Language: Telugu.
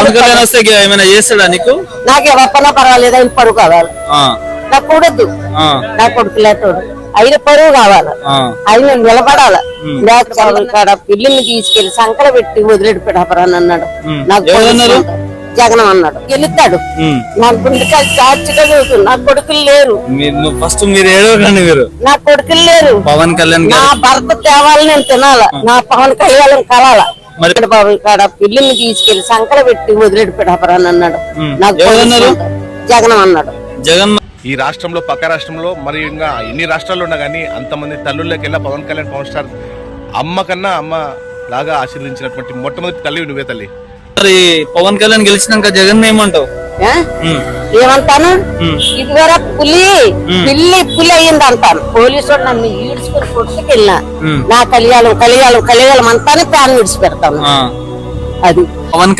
పవన్ కళ్యాణ్ వస్తే ఏమైనా చేస్తాడా నీకు? నాకు ఎవరికన్నా పర్వాలేదు, ఆయన పరువు కావాలి. నాకు కూడద్దు, నా కొడుకు లేటోడు, ఆయన పరువు కావాలి, ఆయన నిలబడాలి. కాడ పిల్లిని తీసుకెళ్లి సంకల పెట్టి వదిలేడు పెడపరాని అన్నాడు. నాకు జగన్ అన్నాడు గెలుస్తాడు. నా గుండెకాయలు చార్చిగా చదువుతుంది. నా కొడుకులు లేరు. ఫస్ట్ మీరు ఏడవకండి, మీరు నా కొడుకులు లేరు. పవన్ కళ్యాణ్ నా భర్త తేవాలి, నేను తినాల. నా పవన్ కళ్యాణ్ కలాల. బాబు కాడ పిల్లిని తీసుకెళ్లి సంకల పెట్టి వదిలేడు పెడపరాని అన్నాడు. నాకు జగన్ అన్నాడు. జగన్ ఈ రాష్ట్రంలో పక్క రాష్ట్రంలో మరి ఇంకా ఎన్ని రాష్ట్రాల్లో ఉన్నా కానీ అంతమంది తల్లుల్లోకెల్లా పవన్ కళ్యాణ్ పవన్ స్టార్ అమ్మ కన్నా అమ్మ లాగా ఆశీర్వదించినటువంటి మొట్టమొదటి తల్లి నువ్వే తల్లి. మరి పవన్ కళ్యాణ్ గెలిచినాక జగన్ ఏమంటావు? ఏమంటాను, ఇదివర పులి అయ్యింది అంటాను. పోలీసు నన్ను ఈడ్చుకుని కొట్టుకెళ్ళినా నా కలియాలం అంతానే ప్యాన్ విడిచిపెడతాను. అది పవన్